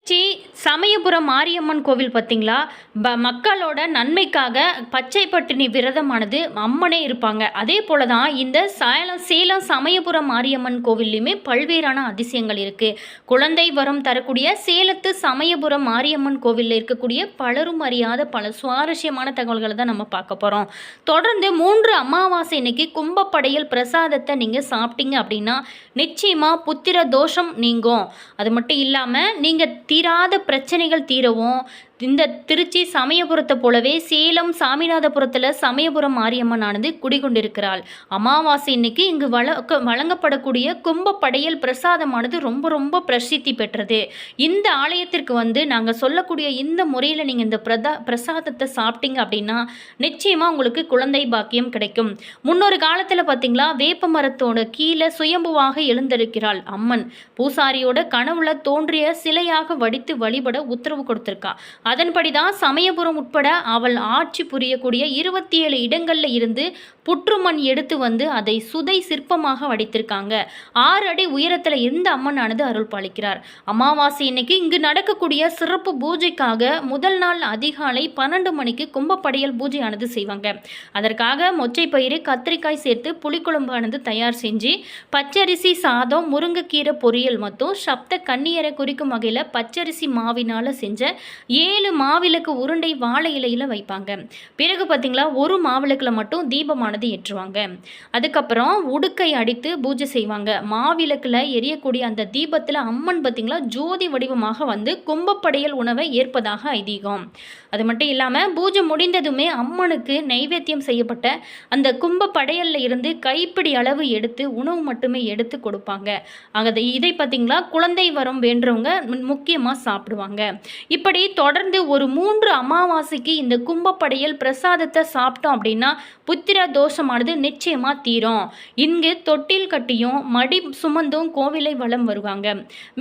C Samayapuram Mariamman கோவில் பார்த்தீங்களா? மக்களோட நன்மைக்காக பச்சை பட்டினி விரதமானது அம்மனே இருப்பாங்க. அதே போல தான் இந்த சேலம் சமயபுரம் மாரியம்மன் கோவில்லையுமே பல்வேறான அதிசயங்கள் இருக்குது. குழந்தை வரம் தரக்கூடிய சேலத்து சமயபுரம் மாரியம்மன் கோவிலில் இருக்கக்கூடிய பலரும் அறியாத பல சுவாரஸ்யமான தகவல்களை தான் நம்ம பார்க்க போகிறோம். தொடர்ந்து 3 அமாவாசை இன்னைக்கு கும்பப்படையல் பிரசாதத்தை நீங்கள் சாப்பிட்டீங்க அப்படின்னா நிச்சயமாக புத்திர தோஷம் நீங்கும். அது மட்டும் இல்லாமல் நீங்கள் தீராத பிரச்சனைகள் தீரவும் இந்த திருச்சி சமயபுரத்தை போலவே சேலம் சாமிநாதபுரத்தில் சமயபுரம் மாரியம்மன் ஆனது குடிகொண்டிருக்கிறாள். அமாவாசை இன்னைக்கு இங்கு வழங்கப்படக்கூடிய கும்பப்படையல் பிரசாதமானது ரொம்ப ரொம்ப பிரசித்தி பெற்றது. இந்த ஆலயத்திற்கு நாங்கள் சொல்லக்கூடிய இந்த முறையில் நீங்கள் இந்த பிரசாதத்தை சாப்பிட்டீங்க அப்படின்னா நிச்சயமாக உங்களுக்கு குழந்தை பாக்கியம் கிடைக்கும். முன்னொரு காலத்தில் பார்த்தீங்களா, வேப்ப மரத்தோட கீழே சுயம்புவாக எழுந்திருக்கிறாள் அம்மன். பூசாரியோட கனவுல தோன்றிய சிலையாக வடித்து வழிபட உத்தரவு கொடுத்திருக்கா. அதன்படிதான் சமயபுரம் உட்பட அவள் ஆட்சி புரியக்கூடிய 27 இடங்கள்ல இருந்து புற்றுமண் எடுத்து அதை சுதை சிற்பமாக வடித்திருக்காங்க. 6 அடி உயரத்தில் இந்த அம்மனானது அருள் பாலிக்கிறார். அமாவாசை இன்னைக்கு இங்கு நடக்கக்கூடிய சிறப்பு பூஜைக்காக முதல் நாள் அதிகாலை 12 மணிக்கு கும்பப்படையல் பூஜையானது செய்வாங்க. அதற்காக மொச்சை பயிறு கத்திரிக்காய் சேர்த்து புளிக்குழம்பானது தயார் செஞ்சு பச்சரிசி சாதம் முருங்கைக்கீரை பொரியல் மற்றும் சப்த கன்னியரை குறிக்கும் வகையில் பச்சரிசி மாவினால் செஞ்ச 7 மாவிளக்கு உருண்டை வாழை இலையில் வைப்பாங்க. பிறகு பார்த்தீங்களா, ஒரு மாவிளக்கில் மட்டும் தீபமானது ஏற்றுவாங்க. அதுக்கப்புறம் உடுக்கை அடித்து பூஜை செய்வாங்க. மாவிளக்கில் எரியக்கூடிய அந்த தீபத்தில் அம்மன் பார்த்தீங்களா ஜோதி வடிவமாக கும்பப்படையல் உணவை ஏற்பதாக ஐதீகம். அது மட்டும் இல்லாமல் பூஜை முடிந்ததுமே அம்மனுக்கு நைவேத்தியம் செய்யப்பட்ட அந்த கும்பப்படையல்ல இருந்து கைப்பிடி அளவு எடுத்து உணவு மட்டுமே எடுத்து கொடுப்பாங்க. இதை பார்த்தீங்களா குழந்தை வரம் வேண்டவங்க முக்கியமாக சாப்பிடுவாங்க. இப்படி தொடர்ந்து ஒரு 3 அமாவாசைக்கு இந்த கும்பப்படையல் பிரசாதத்தை சாப்பிட்டோம் அப்படின்னா புத்திர தோஷமானது நிச்சயமா தீரும். இங்கு தொட்டில் கட்டியும் மடி சுமந்தும் கோவிலை வலம் வருவாங்க.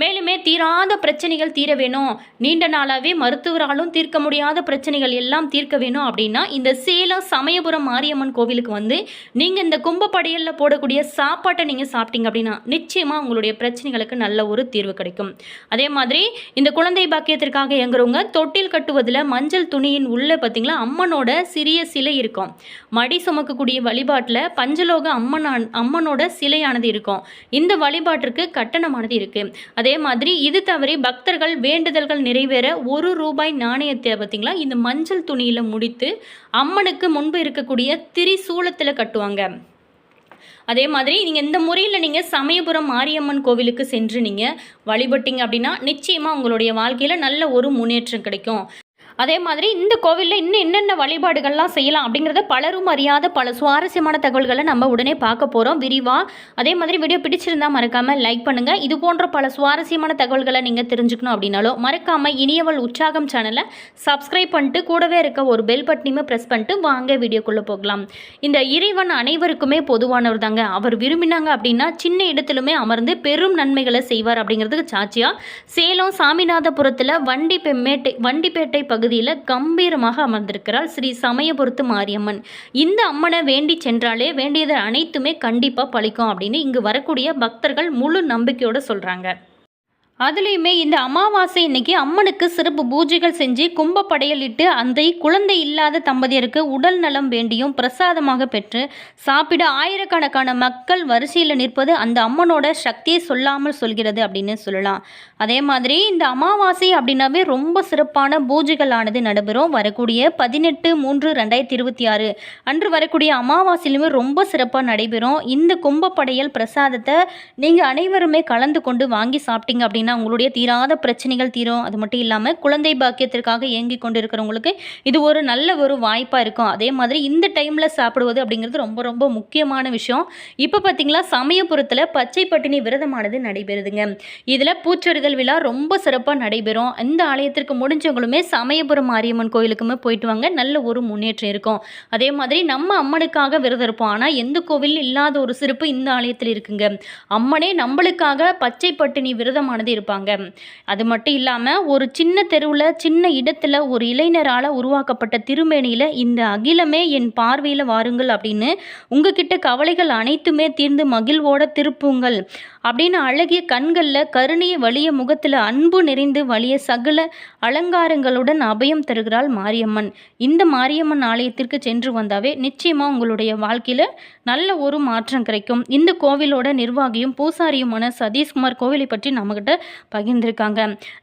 மேலுமே தீராத பிரச்சனைகள் தீர வேணும், நீண்ட நாளாவே மருத்துவராலும் தீர்க்க முடியாத பிரச்சனைகள் எல்லாம் தீர்க்க வேணும் அப்படின்னா இந்த சேலம் சமயபுரம் மாரியம்மன் கோவிலுக்கு நீங்க இந்த கும்பப்படையல்ல போடக்கூடிய சாப்பாட்டை நீங்க சாப்பிட்டீங்க அப்படின்னா நிச்சயமா உங்களுடைய பிரச்சனைகளுக்கு நல்ல ஒரு தீர்வு கிடைக்கும். அதே மாதிரி இந்த குழந்தை பாக்கியத்திற்காக இயங்குறவங்க தொட்டில் கட்டுவதில் மஞ்சள் துணியின் உள்ள பார்த்தீங்களா அம்மனோட சிறிய சிலை இருக்கும். மடி சுமக்கக்கூடிய வழிபாட்டில் பஞ்சலோக அம்மனோட சிலையானது இருக்கும். இந்த வழிபாட்டிற்கு கட்டணமானது இருக்கு. அதே மாதிரி இது தவிர பக்தர்கள் வேண்டுதல்கள் நிறைவேற ₹1 நாணயத்தை பார்த்தீங்களா இந்த மஞ்சள் துணியில முடித்து அம்மனுக்கு முன்பு இருக்கக்கூடிய திரிசூலத்தில் கட்டுவாங்க. அதே மாதிரி நீங்கள் இந்த முறையில் நீங்கள் சமயபுரம் மாரியம்மன் கோவிலுக்கு சென்று நீங்கள் வழிபட்டீங்க அப்படின்னா நிச்சயமாக உங்களுடைய வாழ்க்கையில் நல்ல ஒரு முன்னேற்றம் கிடைக்கும். அதே மாதிரி இந்த கோவிலில் இன்னும் என்னென்ன வழிபாடுகள்லாம் செய்யலாம் அப்படிங்கிறத பலரும் அறியாத பல சுவாரஸ்யமான தகவல்களை நம்ம உடனே பார்க்க போகிறோம் விரிவாக. அதே மாதிரி வீடியோ பிடிச்சிருந்தால் மறக்காமல் லைக் பண்ணுங்கள். இது போன்ற பல சுவாரஸ்யமான தகவல்களை நீங்கள் தெரிஞ்சுக்கணும் அப்படின்னாலும் மறக்காமல் இனியவள் உற்சாகம் சேனலை சப்ஸ்கிரைப் பண்ணிட்டு கூடவே இருக்க ஒரு பெல் பட்டனையுமே ப்ரெஸ் பண்ணிட்டு வாங்க வீடியோக்குள்ளே போகலாம். இந்த இறைவன் அனைவருக்குமே பொதுவானவர் தாங்க. அவர் விரும்பினாங்க அப்படின்னா சின்ன இடத்திலுமே அமர்ந்து பெரும் நன்மைகளை செய்வார் அப்படிங்கிறதுக்கு சாட்சியாக சேலம் சாமிநாதபுரத்தில் வண்டிப்பேட்டை பகுதியில் கம்பீரமாக அமர்ந்திருக்கிறாள் ஸ்ரீ சமயபுரத்து மாரியம்மன். இந்த அம்மனை வேண்டி சென்றாலே வேண்டியது அனைத்துமே கண்டிப்பா பலிக்கும் அப்படின்னு இங்கு வரக்கூடிய பக்தர்கள் முழு நம்பிக்கையோட சொல்றாங்க. அதுலேயுமே இந்த அமாவாசை இன்னைக்கு அம்மனுக்கு சிறப்பு பூஜைகள் செஞ்சு கும்பப்படையல் இட்டு அந்த குழந்தை இல்லாத தம்பதியருக்கு உடல் நலம் வேண்டியும் பிரசாதமாக பெற்று சாப்பிட ஆயிரக்கணக்கான மக்கள் வரிசையில் நிற்பது அந்த அம்மனோட சக்தியை சொல்லாமல் சொல்கிறது அப்படின்னு சொல்லலாம். அதே மாதிரி இந்த அமாவாசை அப்படின்னாவே ரொம்ப சிறப்பான பூஜைகளானது நடைபெறும். வரக்கூடிய 18/3/2026 அன்று வரக்கூடிய அமாவாசையிலுமே ரொம்ப சிறப்பாக நடைபெறும். இந்த கும்பப்படையல் பிரசாதத்தை நீங்கள் அனைவருமே கலந்து கொண்டு வாங்கி சாப்பிட்டீங்க அப்படின்னா உங்களுடைய தீராத பிரச்சனைகள் தீரும். அது மட்டும் இல்லாமல் குழந்தை பாக்கியத்திற்காக இயங்கி கொண்டு இருக்கிறவங்களுக்கு இது ஒரு நல்ல ஒரு வாய்ப்பாக இருக்கும். அதே மாதிரி இந்த டைமில் சாப்பிடுவது அப்படிங்கிறது ரொம்ப ரொம்ப முக்கியமான விஷயம். இப்போ பார்த்தீங்களா சமயபுரத்தில் பச்சை பட்டினி விரதமானது நடைபெறுதுங்க. இதில் பூச்சொரிதல் விழா ரொம்ப சிறப்பாக நடைபெறும். இந்த ஆலயத்திற்கு முடிஞ்சவங்களுமே சமயபுரம் மாரியம்மன் கோயிலுக்குமே போயிட்டு வாங்க, நல்ல ஒரு முன்னேற்றம் இருக்கும். அதே மாதிரி நம்ம அம்மனுக்காக விரதம் இருப்போம். ஆனால் எந்த கோவிலும் இல்லாத ஒரு சிறப்பு இந்த ஆலயத்தில் இருக்குங்க. அம்மனே நம்மளுக்காக பச்சை பட்டினி விரதமானது இருப்பாங்க. அது மட்டும் இல்லாமல் ஒரு சின்ன தெருவில் சின்ன இடத்துல ஒரு இளைஞரால் உருவாக்கப்பட்ட திருமேனியில் இந்த அகிலமே என் பார்வையில் வாருங்கள் அப்படின்னு உங்ககிட்ட கவலைகள் அனைத்துமே தீர்ந்து மகிழ்வோட திருப்புங்கள் அப்படின்னு அழகிய கண்களில் கருணைய வலிய முகத்தில் அன்பு நிறைந்து வலிய சகல அலங்காரங்களுடன் அபயம் தருகிறாள் மாரியம்மன். இந்த மாரியம்மன் ஆலயத்திற்கு சென்று வந்தாவே நிச்சயமாக உங்களுடைய வாழ்க்கையில் நல்ல ஒரு மாற்றம் கிடைக்கும். இந்த கோவிலோட நிர்வாகியும் பூசாரியுமான சதீஷ்குமார் கோவிலை பற்றி நம்மகிட்ட பகிர்ந்திருக்காங்க.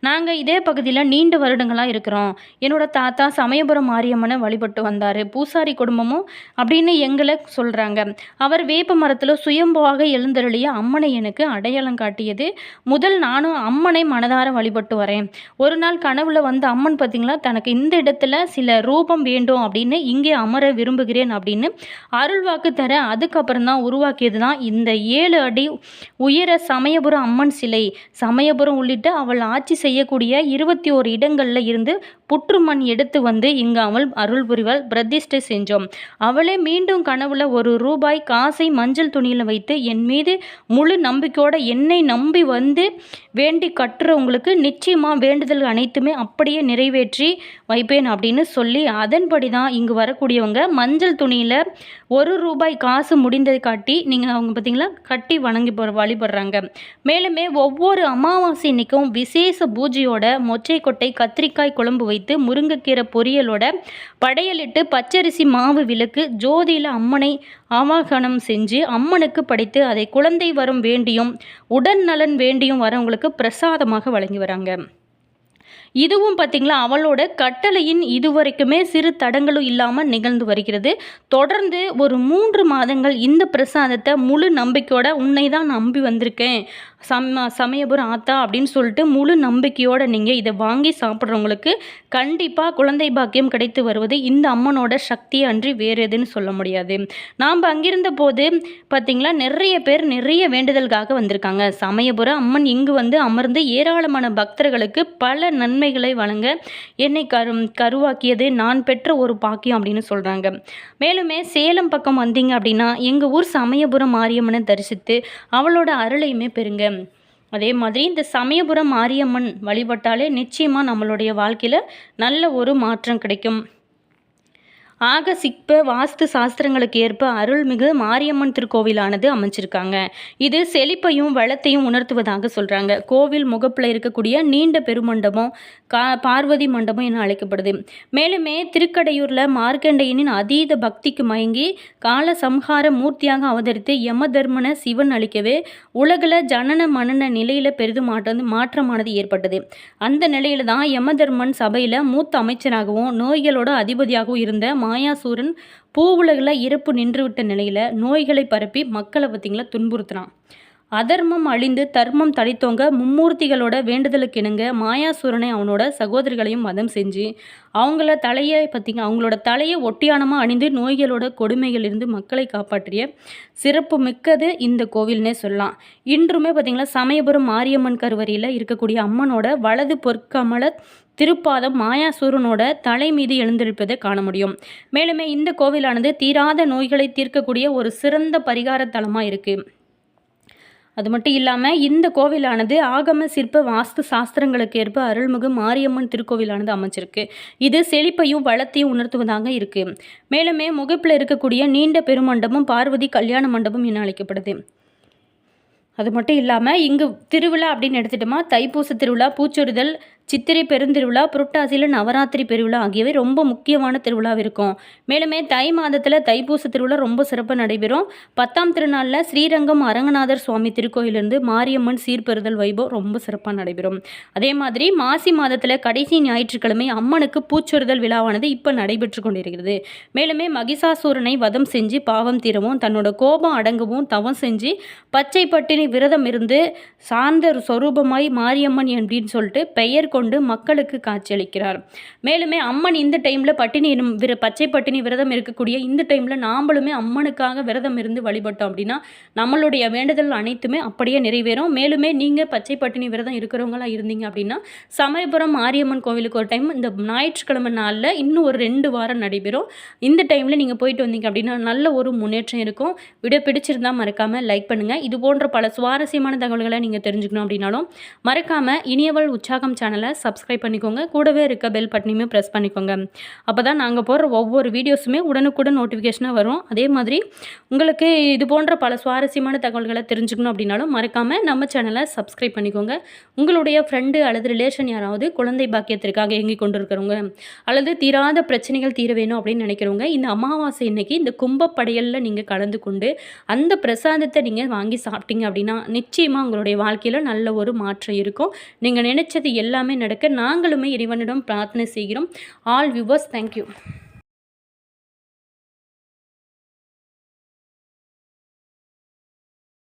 நாங்கள் இதே பகுதியில் நீண்ட வருடங்களாக இருக்கிறோம். என்னோட தாத்தா சமயபுரம் மாரியம்மனை வழிபட்டு வந்தார். பூசாரி குடும்பமும் அப்படின்னு எங்களை சொல்கிறாங்க. அவர் வேப்ப மரத்தில் சுயம்புவாக எழுந்தருளிய அம்மனை எனக்கு அடையாளம் காட்டியது முதல் நானும் அம்மனை மனதார வழிபட்டு வரேன். ஒரு நாள் கனவுல வந்து அம்மன் பார்த்தீங்களா தனக்கு இந்த இடத்துல சில ரூபம் வேண்டும் அப்படின்னு இங்கே அமர விரும்புகிறேன் அப்படின்னு அருள்வாக்கு தர அதுக்கப்புறம் தான் உருவாக்கியது தான் இந்த 7 அடி உயர சமயபுரம் அம்மன் சிலை. சமயபுரம் உள்ளிட்ட அவள் ஆட்சி செய்யக்கூடிய 21 இடங்களில் இருந்து புற்றுமண் எடுத்து வந்து இங்கு அவள் அருள் புரிவாள் பிரதிஷ்டை செஞ்சோம். அவளே மீண்டும் கனவுல ஒரு ரூபாய் காசை மஞ்சள் துணியில் வைத்து என் மீது முழு நம்பிக்கையோட என்னை நம்பி வந்து வேண்டி கட்டுறவங்களுக்கு நிச்சயமாக வேண்டுதல் அனைத்துமே அப்படியே நிறைவேற்றி வைப்பேன் அப்படின்னு சொல்லி அதன்படி தான் இங்கு வரக்கூடியவங்க மஞ்சள் துணியில் 1 ரூபாய் காசு முடிந்ததை காட்டி நீங்கள் அவங்க பார்த்தீங்களா கட்டி வழிபடுறாங்க. மேலுமே ஒவ்வொரு அமாவாசை இன்னைக்கும் விசேஷ பூஜையோட மொச்சை கொட்டை கத்திரிக்காய் குழம்பு வைத்து முருங்கைக்கீரை பொரியலோட படையலிட்டு பச்சரிசி மாவு விளக்கு ஜோதியில் அம்மனை ஆவாகனம் செஞ்சு அம்மனுக்கு படைத்து அதை குழந்தை வரம் வேண்டியும் உடல் நலன் வேண்டியும் வரவங்களுக்கு பிரசாதமாக வழங்கி வராங்க. இதுவும் பார்த்திங்களா அவளோட கட்டளையின் இதுவரைக்குமே சிறு தடங்களும் இல்லாமல் நிகழ்ந்து வருகிறது. தொடர்ந்து ஒரு 3 மாதங்கள் இந்த பிரசாதத்தை முழு நம்பிக்கையோட உன்னை தான் நம்பி வந்திருக்கேன் சமயபுரம் ஆத்தா அப்படின்னு சொல்லிட்டு முழு நம்பிக்கையோடு நீங்கள் இதை வாங்கி சாப்பிட்றவங்களுக்கு கண்டிப்பாக குழந்தை பாக்கியம் கிடைத்து வருவது இந்த அம்மனோட சக்தியை அன்றி வேறு எதுன்னு சொல்ல முடியாது. நாம் அங்கிருந்த போது பார்த்திங்களா நிறைய பேர் நிறைய வேண்டுதலுக்காக வந்திருக்காங்க. சமயபுரம் அம்மன் இங்கு வந்து அமர்ந்து ஏராளமான பக்தர்களுக்கு பல நன்மைகளை வழங்க என்னை கருவாக்கியது நான் பெற்ற ஒரு பாக்கியம் அப்படின்னு சொல்கிறாங்க. மேலுமே சேலம் பக்கம் வந்தீங்க அப்படின்னா எங்கள் ஊர் சமயபுரம் மாரியம்மனை தரிசித்து அவளோட அருளையுமே பெறுங்க. அதே மாதிரி இந்த சமயபுரம் மாரியம்மன் வழிபட்டாலே நிச்சயமாக நம்மளுடைய வாழ்க்கையில் நல்ல ஒரு மாற்றம் கிடைக்கும். ஆகசிப்ப வாஸ்து சாஸ்திரங்களுக்கு ஏற்ப அருள்மிகு மாரியம்மன் திருக்கோவிலானது அமைச்சிருக்காங்க. இது செழிப்பையும் வளத்தையும் உணர்த்துவதாக சொல்கிறாங்க. கோவில் முகப்பில் இருக்கக்கூடிய நீண்ட பெருமண்டபம் பார்வதி மண்டபம் என அழைக்கப்படுது. மேலுமே திருக்கடையூரில் மார்க்கண்டையனின் அதீத பக்திக்கு மயங்கி கால சம்ஹார மூர்த்தியாக அவதரித்து யம தர்மன சிவன் அளிக்கவே உலகில் ஜனன மனன நிலையில் பெரிதும் மாற்றமானது ஏற்பட்டது. அந்த நிலையில தான் யமதர்மன் சபையில் மூத்த அமைச்சராகவும் நோய்களோட அதிபதியாகவும் இருந்த மாயாசூரன் பூவுலகில் இறப்பு நின்றுவிட்ட நிலையில் நோய்களை பரப்பி மக்களை பார்த்திங்களா துன்புறுத்தினான். அதர்மம் அழிந்து தர்மம் தழைத்தோங்க மும்மூர்த்திகளோட வேண்டுதலுக்கு இணங்க மாயாசூரனை அவனோட சகோதரிகளையும் வதம் செஞ்சு அவங்களோட தலையை ஒட்டியானமாக அணிந்து நோய்களோட கொடுமைகளிலிருந்து மக்களை காப்பாற்றிய சிறப்பு மிக்கது இந்த கோவில்னே சொல்லலாம். இன்றுமே பார்த்திங்களா சமயபுரம் மாரியம்மன் கருவறையில் இருக்கக்கூடிய அம்மனோட வலது பொற்கமல திருப்பாதம் மாயாசூரனோட தலை மீது எழுந்திருப்பதை காண முடியும். மேலுமே இந்த கோவிலானது தீராத நோய்களை தீர்க்கக்கூடிய ஒரு சிறந்த பரிகார தலமாக இருக்குது. அது மட்டும் இல்லாமல் இந்த கோவிலானது ஆகம சிற்ப வாஸ்து சாஸ்திரங்களுக்கு ஏற்ப அருள்மிகு மாரியம்மன் திருக்கோவிலானது அமைச்சிருக்கு. இது செழிப்பையும் வளத்தையும் உணர்த்துவதாக இருக்குது. மேலுமே முகப்பில் இருக்கக்கூடிய நீண்ட பெருமண்டபம் பார்வதி கல்யாண மண்டபம் என அழைக்கப்படுது. அது மட்டும் இல்லாமல் இங்கு திருவிழா அப்படின்னு எடுத்துட்டோமா தைப்பூச திருவிழா, பூச்சொரிதல், சித்திரை பெருந்திருவிழா, புரட்டாசியில் நவராத்திரி பெருவிழா ஆகியவை ரொம்ப முக்கியமான திருவிழாவும் இருக்கும். மேலுமே தை மாதத்தில் தைப்பூச திருவிழா ரொம்ப சிறப்பாக நடைபெறும். 10ஆம் திருநாளில் ஸ்ரீரங்கம் அரங்கநாதர் சுவாமி திருக்கோயிலிருந்து மாரியம்மன் சீர்பெறுதல் வைபவம் ரொம்ப சிறப்பாக நடைபெறும். அதே மாதிரி மாசி மாதத்தில் கடைசி ஞாயிற்றுக்கிழமை அம்மனுக்கு பூச்சொரிதல் விழாவானது இப்போ நடைபெற்று கொண்டிருக்கிறது. மேலுமே மகிஷாசூரனை வதம் செஞ்சு பாவம் தீரவும் தன்னோட கோபம் அடங்கவும் தவம் செஞ்சு பச்சை பட்டினி விரதம் இருந்து சார்ந்த சொரூபமாய் மாரியம்மன் அப்படின்னு சொல்லிட்டு பெயர் கொண்டு மக்களுக்கு காட்சியளிக்கிறார். மேலுமே அம்மன் இந்த டைமில் பச்சை பட்டினி விரதம் இருக்கக்கூடிய இந்த டைமில் நாம்பளுமே அம்மனுக்காக விரதம் இருந்து வழிபட்டோம் அப்படின்னா நம்மளுடைய வேண்டுதல் அனைத்துமே அப்படியே நிறைவேறும். மேலுமே நீங்கள் பச்சை பட்டினி விரதம் இருக்கிறவங்களா இருந்தீங்க அப்படின்னா சமயபுரம் மாரியம்மன் கோவிலுக்கு ஒரு டைம் இந்த ஞாயிற்றுக்கிழமை நாளில் இன்னும் ஒரு 2 வாரம் நடைபெறும். இந்த டைமில் நீங்கள் போயிட்டு வந்தீங்க அப்படின்னா நல்ல ஒரு முன்னேற்றம் இருக்கும். வீடியோ பிடிச்சிருந்தால் மறக்காமல் லைக் பண்ணுங்கள். இது போன்ற பல சுவாரஸ்யமான தகவல்களை நீங்கள் தெரிஞ்சுக்கணும் அப்படின்னாலும் மறக்காமல் இனியவள் உற்சாகம் சேனலை சப்ஸ்கிரைப் பண்ணிக்கோங்க. கூடவே இருக்க பெல் பட்டனையுமே ப்ரெஸ் பண்ணிக்கோங்க. அப்போ தான் நாங்கள் போடுற ஒவ்வொரு வீடியோஸுமே உடனுக்குடன் நோட்டிஃபிகேஷனாக வரும். அதே மாதிரி உங்களுக்கு இது போன்ற பல சுவாரஸ்யமான தகவல்களை தெரிஞ்சுக்கணும் அப்படின்னாலும் மறக்காமல் நம்ம சேனலை சப்ஸ்கிரைப் பண்ணிக்கோங்க. உங்களுடைய ஃப்ரெண்டு அல்லது ரிலேஷன் யாராவது குழந்தை பாக்கியத்திற்காக இயங்கி கொண்டு இருக்கிறவங்க அல்லது தீராத பிரச்சனைகள் தீர வேணும் அப்படின்னு நினைக்கிறவங்க இந்த அமாவாசை இன்னைக்கு இந்த கும்பப்படையலில் நீங்கள் கலந்து கொண்டு அந்த பிரசாதத்தை நீங்கள் வாங்கி சாப்பிட்டீங்க அப்படின்னா நிச்சயமாக உங்களுடைய வாழ்க்கையில் நல்ல ஒரு மாற்றம் இருக்கும். நீங்கள் நினைச்சது எல்லாமே நடக்க நாங்களுமே இறைவனிடம் பிரார்த்தனை செய்கிறோம். All viewers, thank you.